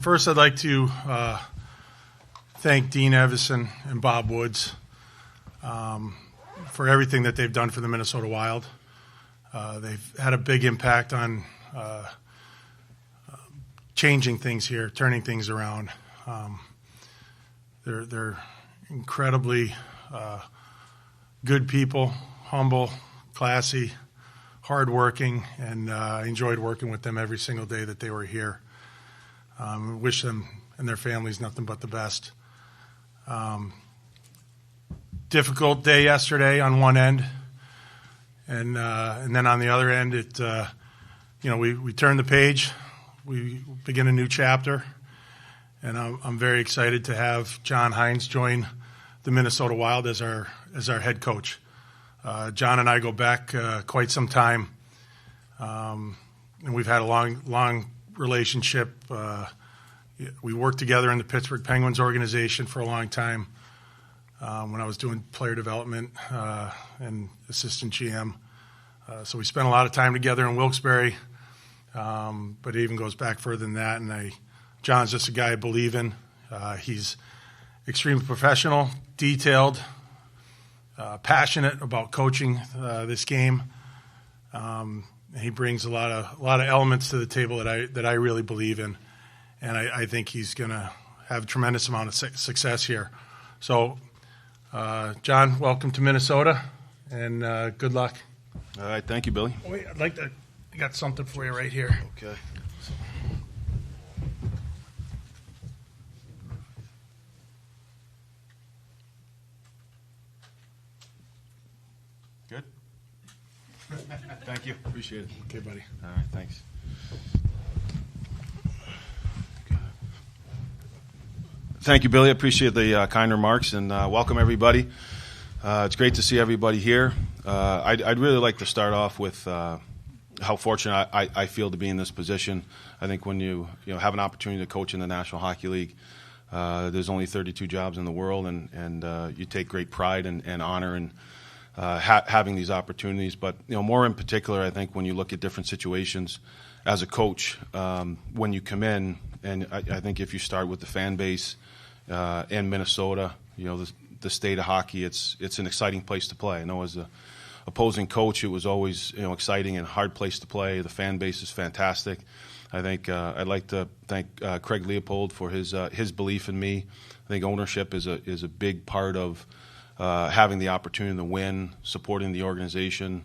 First, I'd like to thank Dean Evason and Bob Woods for everything that they've done for the Minnesota Wild. They've had a big impact on changing things here, turning things around. They're incredibly good people, humble, classy, hardworking, and I enjoyed working with them every single day that they were here. Wish them and their families nothing but the best. Difficult day yesterday on one end, and then on the other end, we turn the page, we begin a new chapter, and I'm very excited to have John Hynes join the Minnesota Wild as our head coach. John and I go back quite some time, and we've had a long relationship. We worked together in the Pittsburgh Penguins organization for a long time when I was doing player development and assistant GM. So we spent a lot of time together in Wilkes-Barre, but it even goes back further than that. And John's just a guy I believe in. He's extremely professional, detailed, passionate about coaching this game. He brings a lot of elements to the table that I really believe in, and I think he's going to have a tremendous amount of success here. So, John, welcome to Minnesota, and good luck. All right, thank you, Billy. Wait, I got something for you right here. Okay. Good. Thank you. Appreciate it. Okay, buddy. All right, thanks. Thank you, Billy. I appreciate the kind remarks, and welcome everybody. It's great to see everybody here. I'd really like to start off with how fortunate I feel to be in this position. I think when you have an opportunity to coach in the National Hockey League, there's only 32 jobs in the world, and you take great pride and honor in having these opportunities. But more in particular, I think when you look at different situations as a coach, when you come in, and I think if you start with the fan base in Minnesota, the state of hockey, it's an exciting place to play. I know as a opposing coach, it was always exciting and hard place to play. The fan base is fantastic. I think I'd like to thank Craig Leopold for his belief in me. I think ownership is a big part of having the opportunity to win, supporting the organization,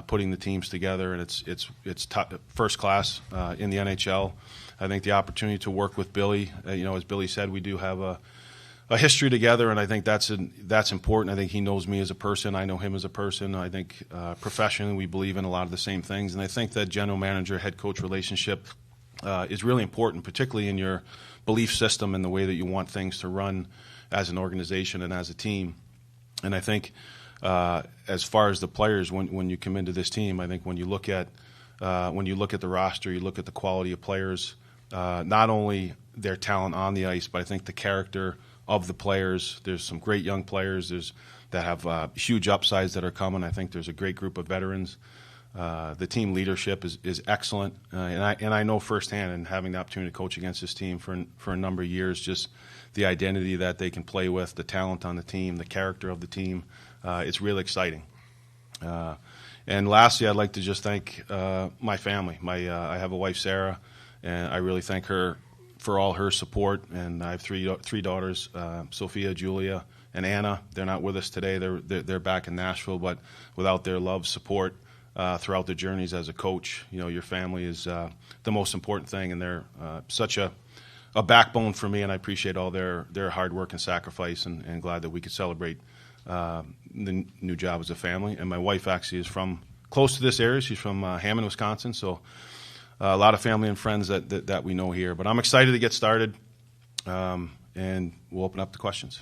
putting the teams together, and it's top, first class in the NHL. I think the opportunity to work with Billy, as Billy said, we do have a history together, and I think that's important. I think he knows me as a person. I know him as a person. I think professionally we believe in a lot of the same things, and I think that general manager head coach relationship is really important, particularly in your belief system and the way that you want things to run as an organization and as a team. And I think as far as the players, when you come into this team, I think when you look at the roster, you look at the quality of players, not only their talent on the ice, but I think the character of the players. There's some great young players that have huge upsides that are coming. I think there's a great group of veterans. The team leadership is excellent, and I know firsthand, and having the opportunity to coach against this team for a number of years, just the identity that they can play with, the talent on the team, the character of the team. It's really exciting. And lastly, I'd like to just thank my family. I have a wife, Sarah, and I really thank her for all her support. And I have three daughters, Sophia, Julia, and Anna. They're not with us today. They're back in Nashville, but without their love, support throughout their journeys as a coach, your family is the most important thing, and they're such a backbone for me, and I appreciate all their hard work and sacrifice, and glad that we could celebrate the new job as a family. And my wife actually is from close to this area. She's from Hammond, Wisconsin, so a lot of family and friends that we know here. But I'm excited to get started, and we'll open up to questions.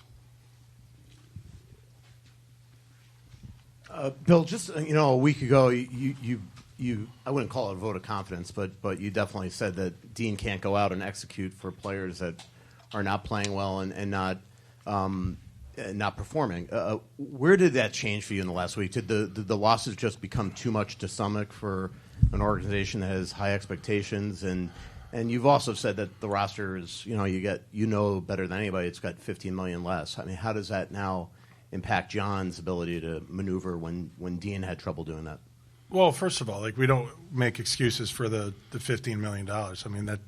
Bill, just a week ago, you I wouldn't call it a vote of confidence, but you definitely said that Dean can't go out and execute for players that are not playing well and not performing. Where did that change for you in the last week? Did the losses just become too much to stomach for an organization that has high expectations, and And you've also said that the roster is, you know better than anybody, it's got $15 million less. I mean, how does that now impact John's ability to maneuver when Dean had trouble doing that? Well, first of all, we don't make excuses for the $15 million. I mean, that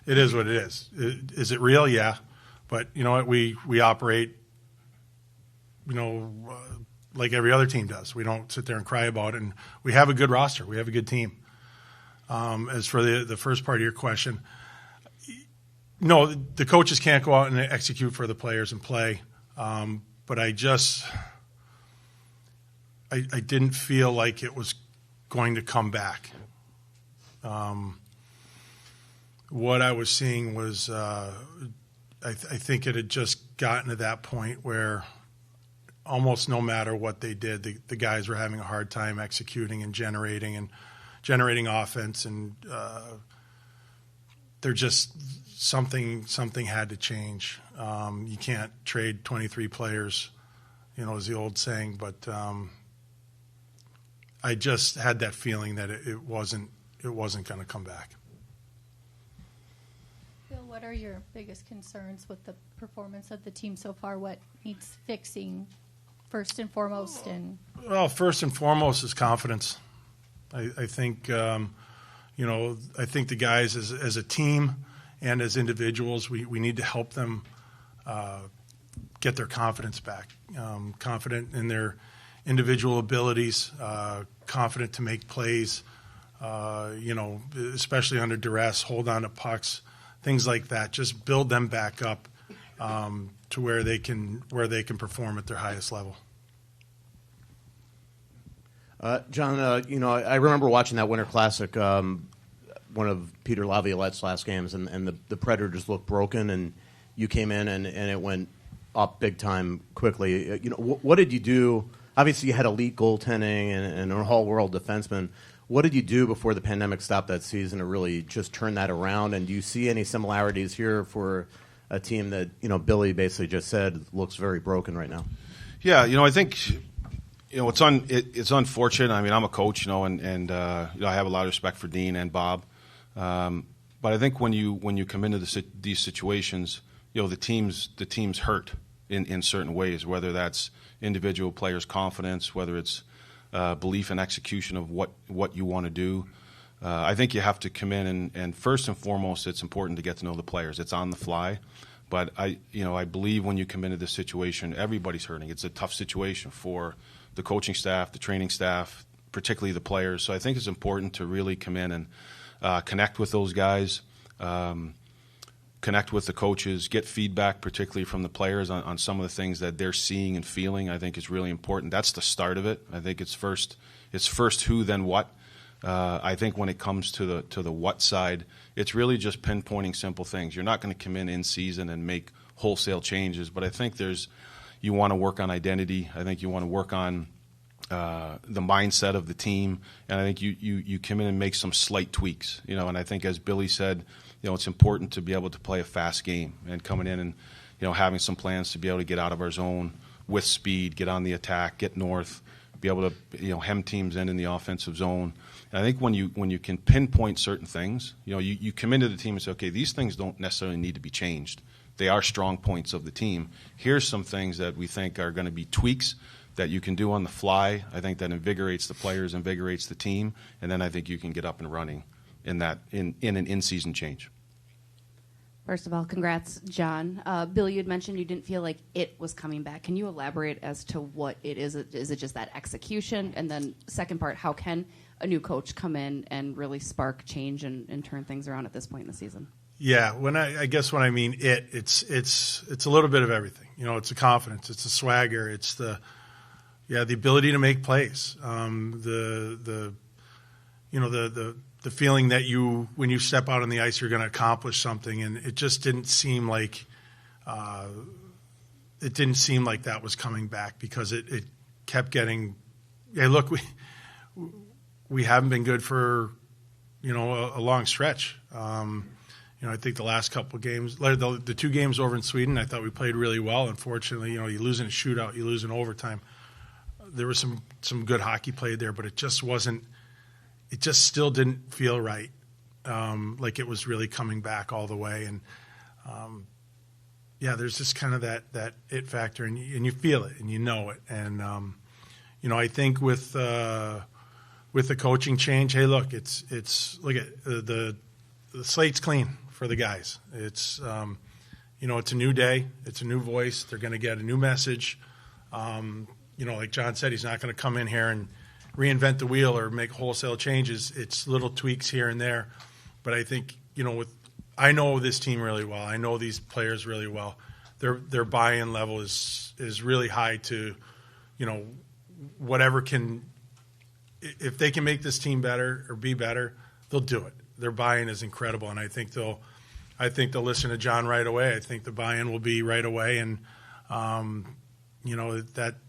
it is what it is. Is it real? Yeah. But you know what? We operate, like every other team does. We don't sit there and cry about it. And we have a good roster. We have a good team. As for the first part of your question, no, the coaches can't go out and execute for the players and play. But I didn't feel like it was going to come back. What I was seeing was I think it had just gotten to that point where almost no matter what they did, the guys were having a hard time executing and generating offense, and they're just something had to change. You can't trade 23 players, is the old saying, but I just had that feeling that it wasn't going to come back. Bill, what are your biggest concerns with the performance of the team so far? What needs fixing first and foremost? Well, first and foremost is confidence. I think, I think the guys as a team and as individuals, we need to help them get their confidence back. Confident in their individual abilities, confident to make plays, especially under duress, hold on to pucks, things like that. Just build them back up to where they can perform at their highest level. John, I remember watching that Winter Classic, one of Peter Laviolette's last games, and the Predators looked broken, and you came in and it went up big time quickly. What did you do? Obviously, you had elite goaltending and a all-world defenseman. What did you do before the pandemic stopped that season to really just turn that around? And do you see any similarities here for a team that, Billy basically just said looks very broken right now? Yeah, I think it's unfortunate. I mean, I'm a coach, and I have a lot of respect for Dean and Bob. But I think when you come into these situations, the team's hurt in certain ways, whether that's individual players' confidence, whether it's belief and execution of what you want to do. I think you have to come in and first and foremost, it's important to get to know the players. It's on the fly. But I believe when you come into this situation, everybody's hurting. It's a tough situation for the coaching staff, the training staff, particularly the players. So I think it's important to really come in and connect with those guys, connect with the coaches, get feedback, particularly from the players on some of the things that they're seeing and feeling. I think is really important. That's the start of it. I think it's first who, then what. I think when it comes to the what side, it's really just pinpointing simple things. You're not going to come in season and make wholesale changes, but I think you want to work on identity. I think you want to work on the mindset of the team, and I think you come in and make some slight tweaks. And I think as Billy said, it's important to be able to play a fast game and coming in and having some plans to be able to get out of our zone with speed, get on the attack, get north, be able to hem teams in the offensive zone. And I think when you can pinpoint certain things, you come into the team and say, okay, these things don't necessarily need to be changed. They are strong points of the team. Here's some things that we think are going to be tweaks that you can do on the fly. I think that invigorates the players, invigorates the team, and then I think you can get up and running in an in-season change. First of all, congrats, John. Bill, you had mentioned you didn't feel like it was coming back. Can you elaborate as to what it is? Is it just that execution? And then second part, how can a new coach come in and really spark change and turn things around at this point in the season? Yeah, I guess when I mean it's a little bit of everything. It's the confidence, it's the swagger, it's the ability to make plays, the feeling that when you step out on the ice, you're going to accomplish something, and it just didn't seem like that was coming back because it kept getting. Hey, look, we haven't been good for a long stretch. I think the last couple of games, the two games over in Sweden, I thought we played really well. Unfortunately, you lose in a shootout, you lose in overtime. There was some good hockey played there, but it just wasn't. It just still didn't feel right. like it was really coming back all the way. And yeah, there's just kind of that it factor, and you feel it and you know it. And I think with the coaching change, hey, look, it's look at the slate's clean for the guys. It's it's a new day, it's a new voice. They're going to get a new message. Like John said, he's not going to come in here and reinvent the wheel or make wholesale changes. It's little tweaks here and there. But I think, I know this team really well. I know these players really well. Their buy-in level is really high to, whatever can, if they can make this team better or be better, they'll do it. Their buy-in is incredible, and I think they'll listen to John right away. I think the buy-in will be right away, and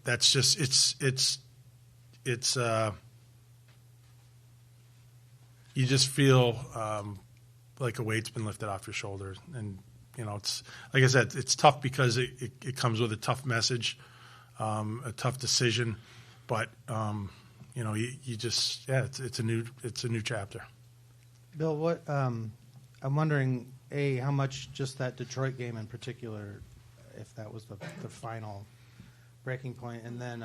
that's just it's you just feel like a weight's been lifted off your shoulders. And, it's like I said, it's tough because it comes with a tough message, a tough decision. But, you just, it's a new chapter. Bill, what I'm wondering, how much just that Detroit game in particular, if that was the final breaking point, and then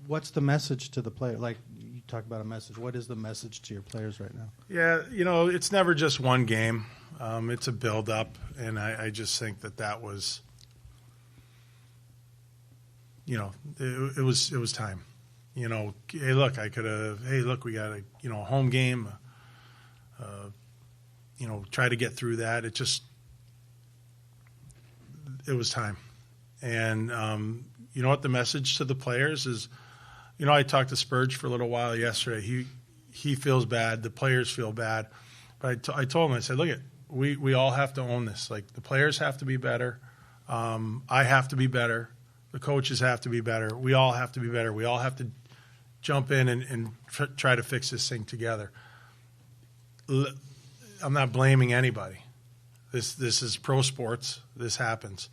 what's the message to the player? Like you talk about a message. What is the message to your players right now? Yeah, it's never just one game. It's a build-up, and I just think that was, it was time. Hey, look, I could have. Hey, look, we got a home game. Try to get through that. It was time, and you know what the message to the players is. I talked to Spurge for a little while yesterday. He feels bad. The players feel bad. But I told him, I said, look, we all have to own this. Like, the players have to be better. I have to be better. The coaches have to be better. We all have to be better. We all have to jump in and try to fix this thing together. I'm not blaming anybody. This is pro sports. This happens.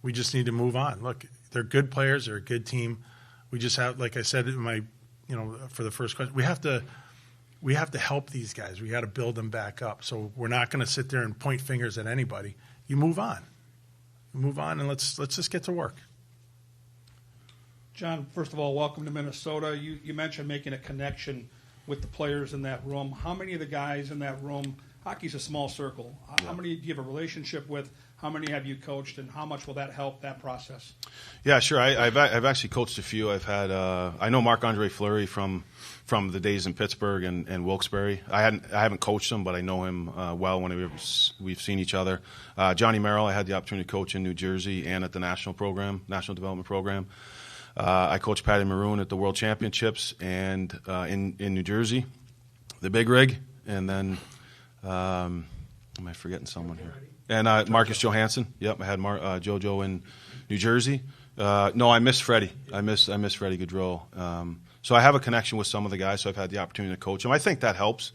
We just need to move on. Look, they're good players. They're a good team. We just have, like I said in my, for the first question, we have to help these guys. We got to build them back up. So we're not going to sit there and point fingers at anybody. You move on. And let's just get to work. John, first of all, welcome to Minnesota. You mentioned making a connection with the players in that room. How many of the guys in that room? Hockey's a small circle. How many do you have a relationship with? How many have you coached, and how much will that help that process? Yeah, sure. I've actually coached a few. I've had I know Marc-Andre Fleury from the days in Pittsburgh and Wilkes-Barre. I haven't coached him, but I know him well when we've seen each other. Johnny Merrill, I had the opportunity to coach in New Jersey and at the national development program. I coached Patty Maroon at the World Championships and in New Jersey, the Big Rig, and then am I forgetting someone here? And Marcus Johansson. Yep, I had JoJo in New Jersey. No, I miss Freddie. I miss Freddie Gaudreau. So I have a connection with some of the guys, so I've had the opportunity to coach them. I think that helps,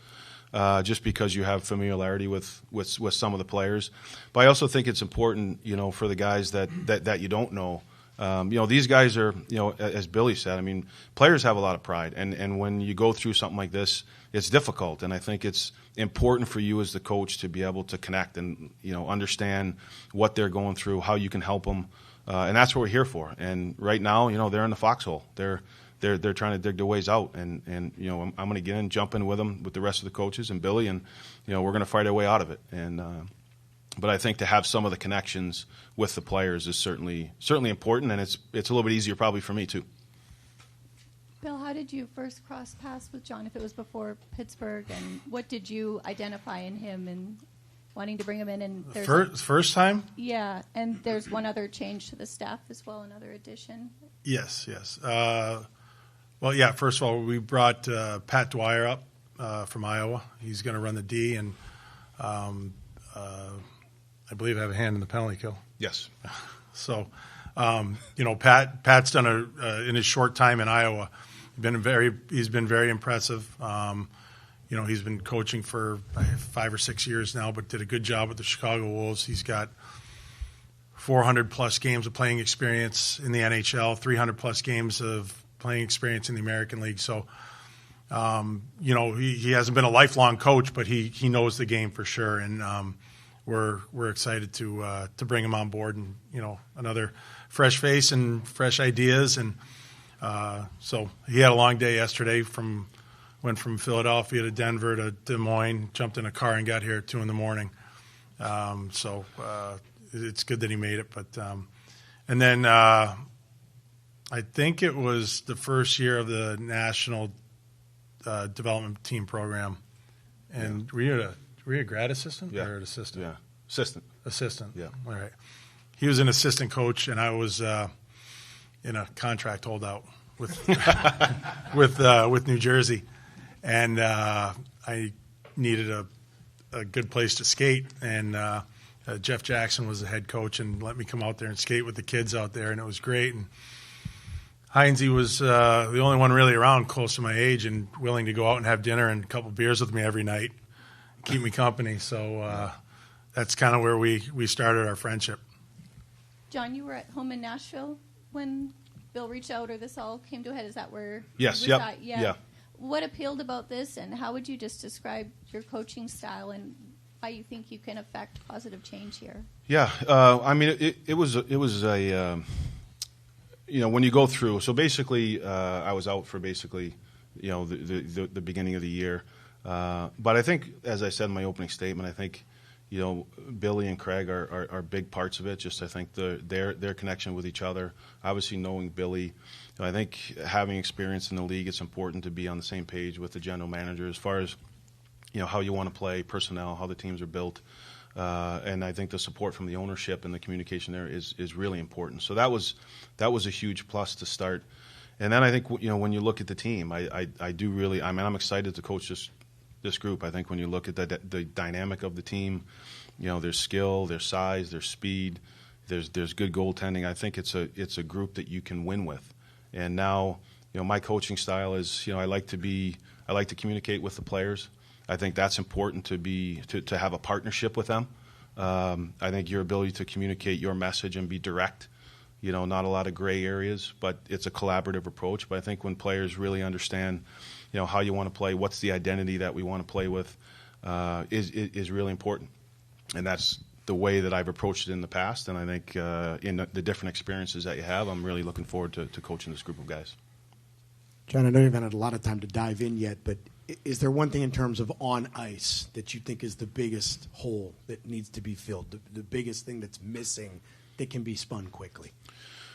just because you have familiarity with some of the players. But I also think it's important, for the guys that you don't know. These guys are, as Billy said, I mean, players have a lot of pride. And when you go through something like this, it's difficult. And I think it's important for you as the coach to be able to connect and, understand what they're going through, how you can help them. And that's what we're here for. And right now, they're in the foxhole. They're trying to dig their ways out. And I'm going to get in, jump in with them, with the rest of the coaches and Billy, and, we're going to fight our way out of it. And, but I think to have some of the connections with the players is certainly important, and it's a little bit easier probably for me too. Bill, how did you first cross paths with John, if it was before Pittsburgh, and what did you identify in him and wanting to bring him in? And there's first time? Yeah, and there's one other change to the staff as well, another addition. Yes. Well, yeah, first of all, we brought Pat Dwyer up from Iowa. He's going to run the D, and I believe I have a hand in the penalty kill. Yes. So, Pat's done in his short time in Iowa, he's been very impressive. He's been coaching for 5 or 6 years now, but did a good job with the Chicago Wolves. He's got 400-plus games of playing experience in the NHL, 300-plus games of playing experience in the American League. So He hasn't been a lifelong coach, but he knows the game for sure, and we're excited to bring him on board, and another fresh face and fresh ideas, and so he had a long day yesterday. Went from Philadelphia to Denver to Des Moines, jumped in a car and got here at 2 a.m. So it's good that he made it, but and then I think it was the first year of the national development team program, and were you a grad assistant or an assistant? Yeah, assistant. Yeah, all right. He was an assistant coach, and I was in a contract holdout with with New Jersey, and I needed a good place to skate, and Jeff Jackson was the head coach and let me come out there and skate with the kids out there, and it was great. And Hynes was the only one really around close to my age and willing to go out and have dinner and a couple beers with me every night, keep me company. So that's kind of where we started our friendship. John, you were at home in Nashville when Bill reached out, or this all came to a head. Is that where? Yes. you Yep. thought- Yeah. What appealed about this, and how would you just describe your coaching style and why you think you can affect positive change here? Yeah. I mean, it was a when you go through. So basically, I was out for basically the beginning of the year, but I think, as I said in my opening statement, I think Billy and Craig are big parts of it. Just I think their connection with each other. Obviously, knowing Billy, I think having experience in the league, it's important to be on the same page with the general manager as far as how you want to play, personnel, how the teams are built, and I think the support from the ownership and the communication there is really important. So that was a huge plus to start. And then I think when you look at the team, I do really. I mean, I'm excited to coach this group. I think when you look at the dynamic of the team, their skill, their size, their speed, there's good goaltending. I think it's a group that you can win with. And now, my coaching style is, I like to communicate with the players. I think that's important to have a partnership with them. I think your ability to communicate your message and be direct, not a lot of gray areas, but it's a collaborative approach. But I think when players really understand how you want to play, what's the identity that we want to play with, is really important. And that's the way that I've approached it in the past. And I think in the different experiences that you have, I'm really looking forward to coaching this group of guys. John, I know you haven't had a lot of time to dive in yet, but is there one thing in terms of on ice that you think is the biggest hole that needs to be filled, the biggest thing that's missing that can be spun quickly?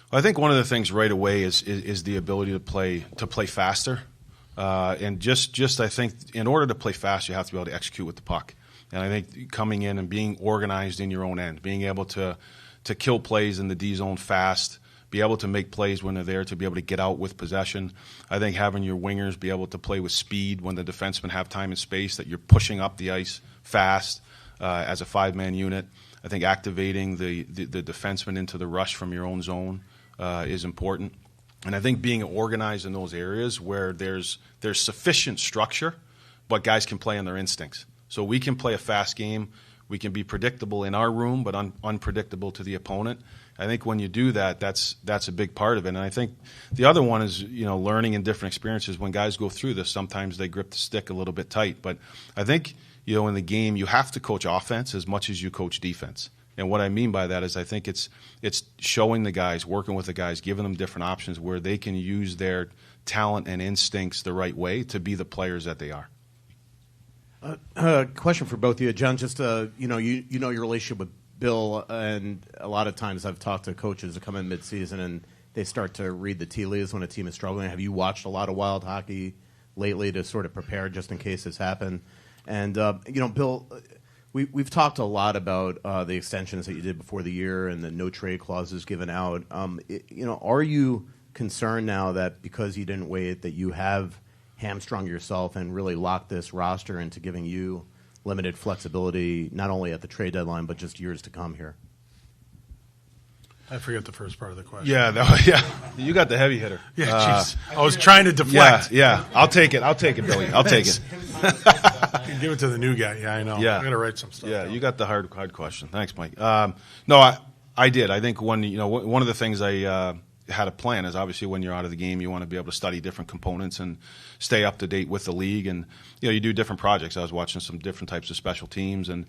Well, I think one of the things right away is the ability to play faster. And just I think in order to play fast, you have to be able to execute with the puck. And I think coming in and being organized in your own end, being able to kill plays in the D zone fast, be able to make plays when they're there, to be able to get out with possession. I think having your wingers be able to play with speed when the defensemen have time and space, that you're pushing up the ice fast as a five-man unit. I think activating the defenseman into the rush from your own zone is important. And I think being organized in those areas where there's sufficient structure, but guys can play on their instincts. So we can play a fast game. We can be predictable in our room, but unpredictable to the opponent. I think when you do that, that's a big part of it. And I think the other one is, learning in different experiences. When guys go through this, sometimes they grip the stick a little bit tight. But I think, in the game, you have to coach offense as much as you coach defense. And what I mean by that is I think it's showing the guys, working with the guys, giving them different options where they can use their talent and instincts the right way to be the players that they are. Question for both of you, John. Just you know your relationship with Bill, and a lot of times I've talked to coaches that come in midseason and they start to read the tea leaves when a team is struggling. Have you watched a lot of Wild hockey lately to sort of prepare just in case this happened? And Bill, we've talked a lot about the extensions that you did before the year and the no trade clauses given out. Are you concerned now that because you didn't wait that you have hamstrung yourself and really locked this roster into giving you limited flexibility, not only at the trade deadline, but just years to come here? I forget the first part of the question. Yeah, you got the heavy hitter. Yeah, jeez. I was trying to deflect. Yeah. I'll take it, Billy. I'll take it. Give it to the new guy. Yeah, I know. Yeah. I got to write some stuff. Yeah, down. you got the hard question. Thanks, Mike. No, I did. I think one of the things I had a plan. Is obviously when you're out of the game, you want to be able to study different components and stay up to date with the league. And you do different projects. I was watching some different types of special teams, and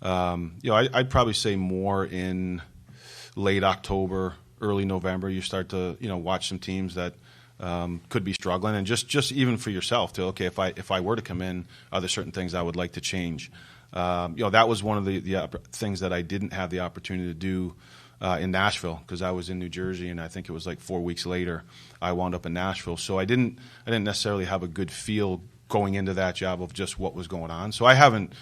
I'd probably say more in late October, early November. You start to watch some teams that could be struggling, and just even for yourself to if I were to come in, are there certain things I would like to change? That was one of the things that I didn't have the opportunity to do in Nashville, because I was in New Jersey, and I think it was like 4 weeks later I wound up in Nashville. So I didn't necessarily have a good feel going into that job of just what was going on. So I haven't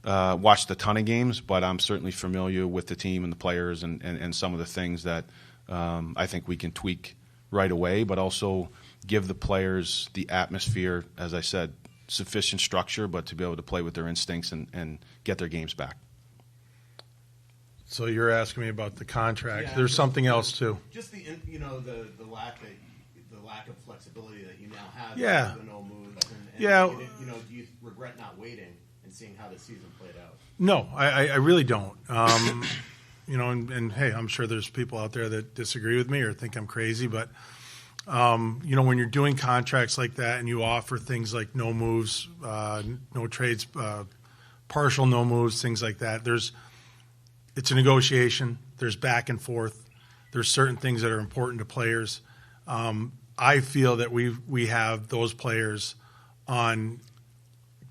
watched a ton of games, but I'm certainly familiar with the team and the players and some of the things that I think we can tweak right away, but also give the players the atmosphere, as I said, sufficient structure, but to be able to play with their instincts and get their games back. So you're asking me about the contract. Yeah, There's something else too. Just the lack of flexibility that you now have. Yeah. The no moves. And Yeah. Do you regret not waiting and seeing how the season played out? No, I really don't. And hey, I'm sure there's people out there that disagree with me or think I'm crazy, but when you're doing contracts like that and you offer things like no moves, no trades, partial no moves, things like that, it's a negotiation. There's back and forth. There's certain things that are important to players. I feel that we have those players on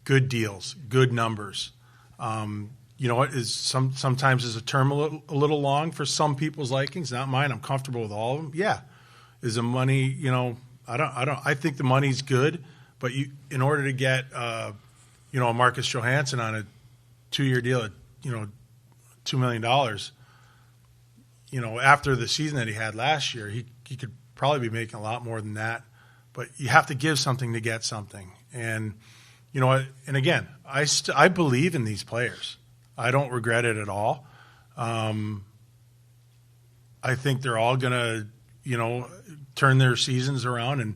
good deals, good numbers. Sometimes is a term a little long for some people's likings, not mine. I'm comfortable with all of them. Yeah. Is the money, I think the money's good, but in order to get, Marcus Johansson on a 2-year deal at, $2 million, after the season that he had last year, he could probably be making a lot more than that, but you have to give something to get something. And, and again, I believe in these players. I don't regret it at all. I think they're all going to, turn their seasons around. And,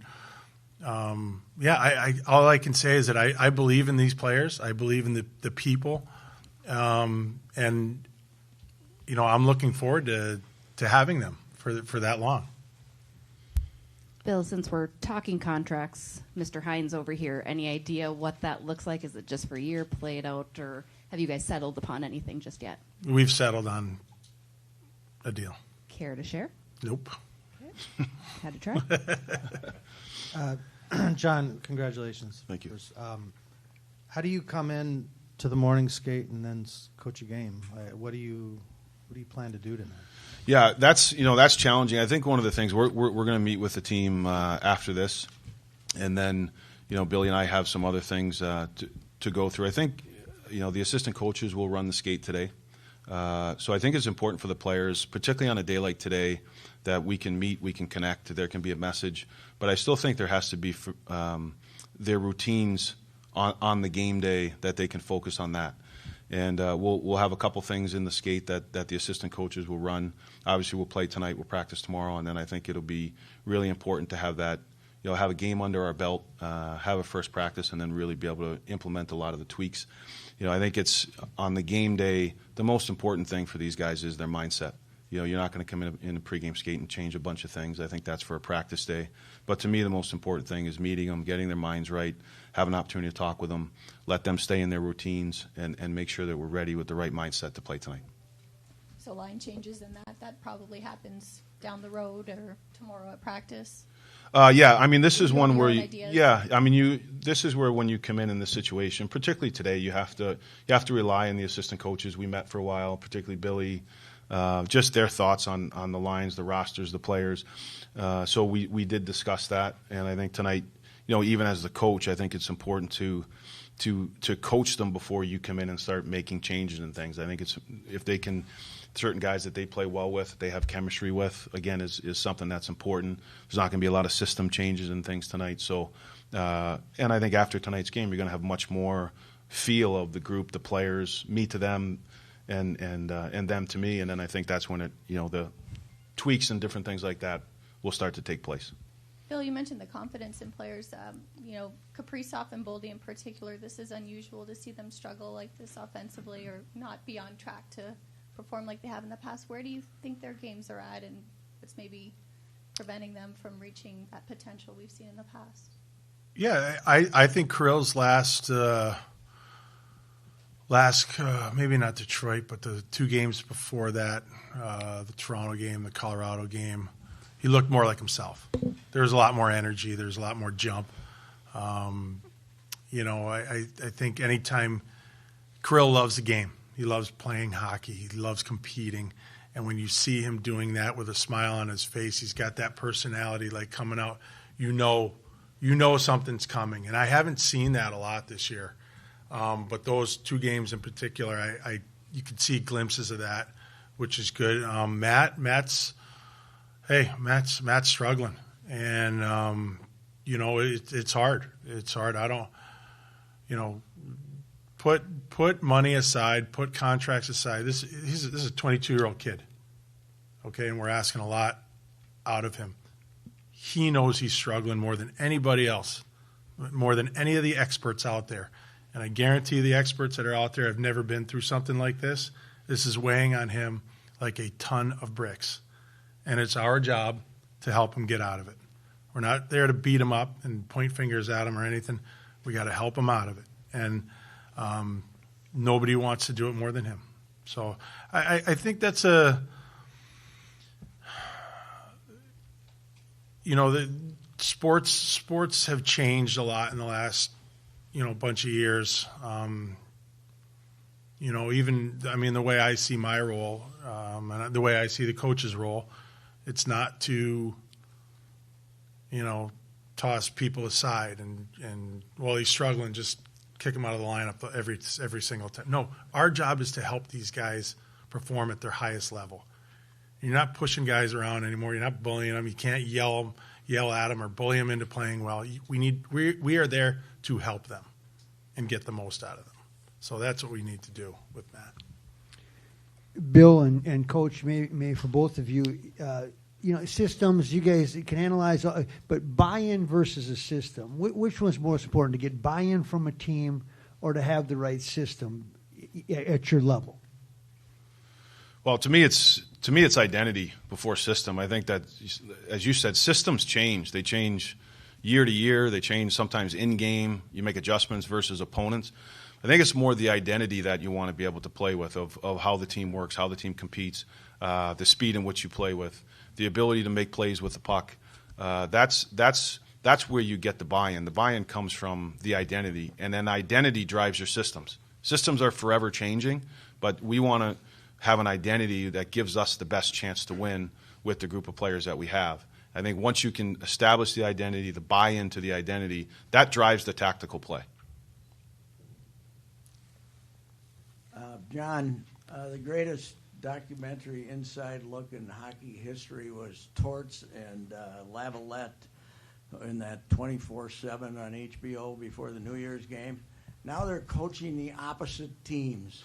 all I can say is that I believe in these players. I believe in the people. And, I'm looking forward to having them for that long. Bill, since we're talking contracts, Mr. Hynes over here, any idea what that looks like? Is it just for a year, play it out, or have you guys settled upon anything just yet? We've settled on a deal. Care to share? Nope. Okay. Had to try. John, congratulations. Thank you. How do you come in to the morning skate and then coach a game? What do you plan to do tonight? Yeah, that's challenging. I think one of the things we're going to meet with the team after this, and then Billy and I have some other things to go through. I think the assistant coaches will run the skate today, so I think it's important for the players, particularly on a day like today, that we can meet, we can connect, there can be a message. But I still think there has to be their routines on the game day that they can focus on that. And we'll have a couple things in the skate that the assistant coaches will run. Obviously, we'll play tonight, we'll practice tomorrow, and then I think it'll be really important to have that, have a game under our belt, have a first practice, and then really be able to implement a lot of the tweaks. I think it's on the game day, the most important thing for these guys is their mindset. You're not going to come in a pregame skate and change a bunch of things. I think that's for a practice day. But to me, the most important thing is meeting them, getting their minds right, have an opportunity to talk with them, let them stay in their routines, and make sure that we're ready with the right mindset to play tonight. So line changes and that probably happens down the road or tomorrow at practice? This is one where this is where when you come in this situation, particularly today, you have to rely on the assistant coaches. We met for a while, particularly Billy, just their thoughts on the lines, the rosters, the players. So we did discuss that, and I think tonight, even as the coach, I think it's important to coach them before you come in and start making changes and things. I think it's if they can. Certain guys that they play well with, they have chemistry with, again, is something that's important. There's not going to be a lot of system changes and things tonight. So, and I think after tonight's game, you're going to have much more feel of the group, the players, me to them, and them to me. And then I think that's when the tweaks and different things like that will start to take place. Bill, you mentioned the confidence in players. Kaprizov and Boldy in particular, this is unusual to see them struggle like this offensively or not be on track to perform like they have in the past. Where do you think their games are at, and what's maybe preventing them from reaching that potential we've seen in the past? Yeah, I think Krill's last maybe not Detroit, but the 2 games before that, the Toronto game, the Colorado game, he looked more like himself. There's a lot more energy. There's a lot more jump. I think anytime Krill loves the game, he loves playing hockey, he loves competing, and when you see him doing that with a smile on his face, he's got that personality like coming out. You know something's coming, and I haven't seen that a lot this year. But those 2 games in particular, you could see glimpses of that, which is good. Matt's struggling, and it's hard. It's hard. I don't, put money aside, put contracts aside. This is a 22-year-old kid, okay, and we're asking a lot out of him. He knows he's struggling more than anybody else, more than any of the experts out there. And I guarantee the experts that are out there have never been through something like this. This is weighing on him like a ton of bricks. And it's our job to help him get out of it. We're not there to beat him up and point fingers at him or anything. We got to help him out of it. And nobody wants to do it more than him. So I think that's the sports have changed a lot in the last bunch of years. The way I see my role, and the way I see the coach's role, it's not to, toss people aside and while he's struggling, just kick him out of the lineup every single time. No, our job is to help these guys perform at their highest level. You're not pushing guys around anymore. You're not bullying them. You can't yell at them or bully them into playing well. We are there to help them and get the most out of them. So that's what we need to do with Matt. Bill and Coach, may for both of you, systems, you guys can analyze, but buy-in versus a system. Which one's most important, to get buy-in from a team or to have the right system at your level? Well, to me, it's identity before system. I think that, as you said, systems change. They change year to year. They change sometimes in-game. You make adjustments versus opponents. I think it's more the identity that you want to be able to play with of how the team works, how the team competes, the speed in which you play with, the ability to make plays with the puck. That's where you get the buy-in. The buy-in comes from the identity, and then identity drives your systems. Systems are forever changing, but we want to have an identity that gives us the best chance to win with the group of players that we have. I think once you can establish the identity, the buy-in to the identity, that drives the tactical play. John, the greatest documentary inside look in hockey history was Torts and Lavalette in that 24/7 on HBO before the New Year's game. Now they're coaching the opposite teams.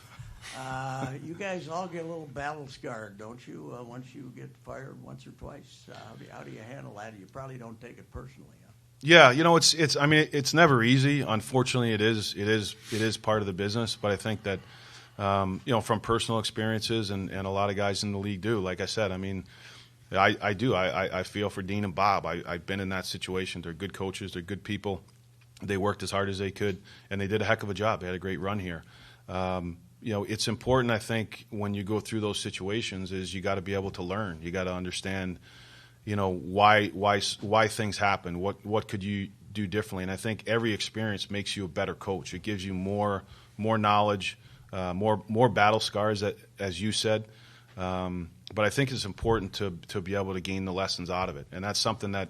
You guys all get a little battle scarred, don't you? Once you get fired once or twice, how do you handle that? You probably don't take it personally. Huh? Yeah, it's never easy. Unfortunately, it is part of the business. But I think that from personal experiences and a lot of guys in the league do. Like I said, I do. I feel for Dean and Bob. I've been in that situation. They're good coaches. They're good people. They worked as hard as they could, and they did a heck of a job. They had a great run here. It's important, I think, when you go through those situations, is you got to be able to learn. You got to understand, why things happen. What could you do differently? And I think every experience makes you a better coach. It gives you more knowledge, more battle scars, as you said. But I think it's important to be able to gain the lessons out of it. And that's something that,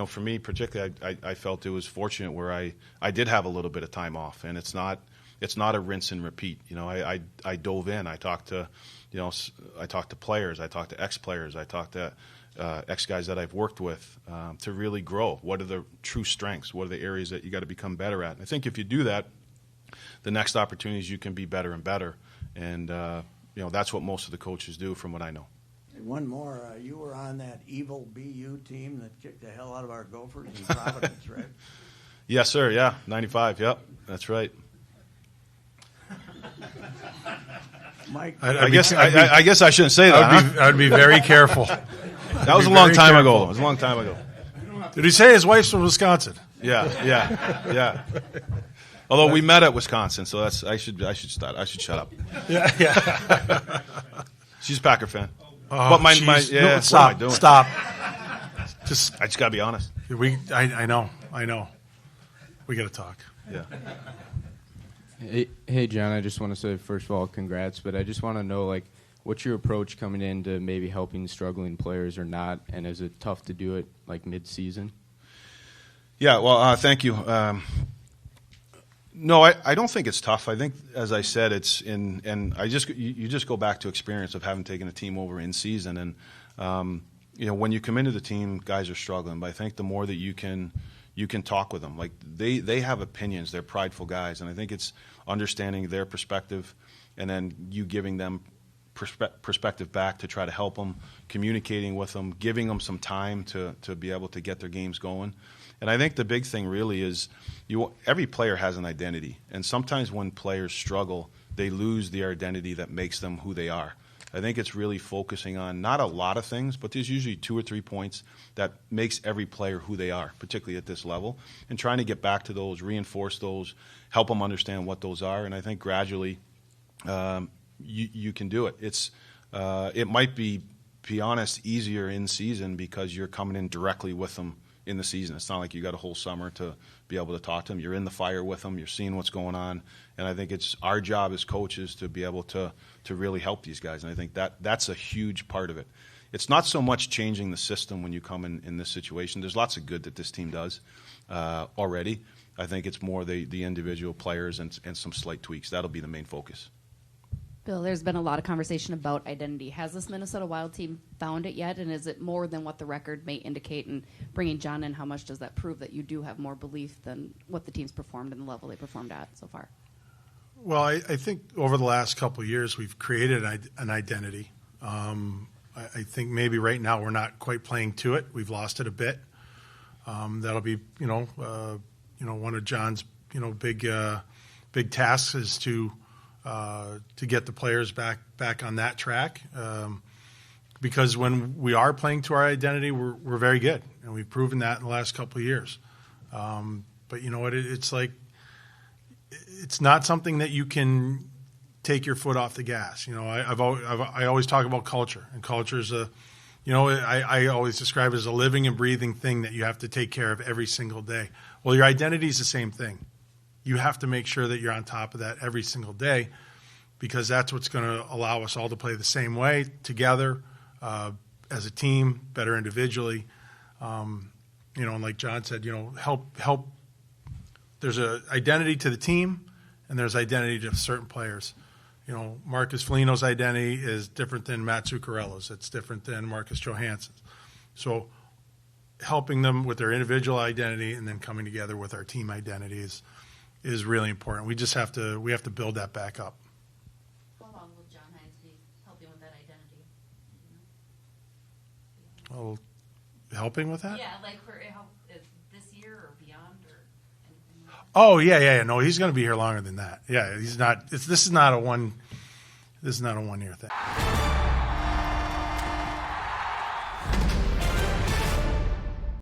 for me particularly, I felt it was fortunate where I did have a little bit of time off, and it's not a rinse and repeat. I dove in. I talked to players. I talked to ex-players. I talked to ex-guys that I've worked with to really grow. What are the true strengths? What are the areas that you got to become better at? And I think if you do that, the next opportunities you can be better and better. And that's what most of the coaches do, from what I know. And one more. You were on that evil BU team that kicked the hell out of our Gophers in Providence, right? Yes, sir. Yeah, 95. Yep, that's right. Mike, I guess I shouldn't say that. I'd be very careful. That was a long time ago. It was a long time ago. Did he say his wife's from Wisconsin? Yeah. Although we met at Wisconsin, so that's I should shut up. Yeah. She's a Packer fan. Oh, but my no, what am I stop. doing? Stop. I just got to be honest. I know. We got to talk. Yeah. Hey, John, I just want to say, first of all, congrats, but I just want to know, like, what's your approach coming into maybe helping struggling players or not, and is it tough to do it, like, mid-season? Yeah, well, thank you. No, I don't think it's tough. I think, as I said, it's in, and you just go back to experience of having taken a team over in season, and when you come into the team, guys are struggling. But I think the more that you can talk with them, like they have opinions, they're prideful guys, and I think it's understanding their perspective, and then you giving them perspective back to try to help them, communicating with them, giving them some time to be able to get their games going. And I think the big thing really is every player has an identity. And sometimes when players struggle, they lose the identity that makes them who they are. I think it's really focusing on not a lot of things, but there's usually 2 or 3 points that makes every player who they are, particularly at this level, and trying to get back to those, reinforce those, help them understand what those are. And I think gradually you can do it. It might be honest, easier in season because you're coming in directly with them in the season. It's not like you got a whole summer to be able to talk to them. You're in the fire with them. You're seeing what's going on. And I think it's our job as coaches to be able to really help these guys. And I think that's a huge part of it. It's not so much changing the system when you come in this situation. There's lots of good that this team does already. I think it's more the individual players and some slight tweaks. That'll be the main focus. Bill, there's been a lot of conversation about identity. Has this Minnesota Wild team found it yet, and is it more than what the record may indicate? And bringing John in, how much does that prove that you do have more belief than what the team's performed and the level they performed at so far? Well, I think over the last couple of years we've created an identity. I think maybe right now we're not quite playing to it. We've lost it a bit. That'll be one of John's big tasks is to get the players back on that track, because when we are playing to our identity, we're very good, and we've proven that in the last couple of years. But you know what? It's like it's not something that you can take your foot off the gas. I always talk about culture, and culture is I always describe it as a living and breathing thing that you have to take care of every single day. Well, your identity is the same thing. You have to make sure that you're on top of that every single day, because that's what's going to allow us all to play the same way together as a team, better individually. And like John said, help. There's an identity to the team, and there's identity to certain players. Marcus Foligno's identity is different than Matt Zuccarella's. It's different than Marcus Johansson's. So helping them with their individual identity and then coming together with our team identity is really important. We have to build that back up. How long will John Hynes be helping with that identity? Well, helping with that? Yeah, like for this year or beyond or anything. Oh yeah. No, he's going to be here longer than that. Yeah, he's not. This is not a 1 year thing.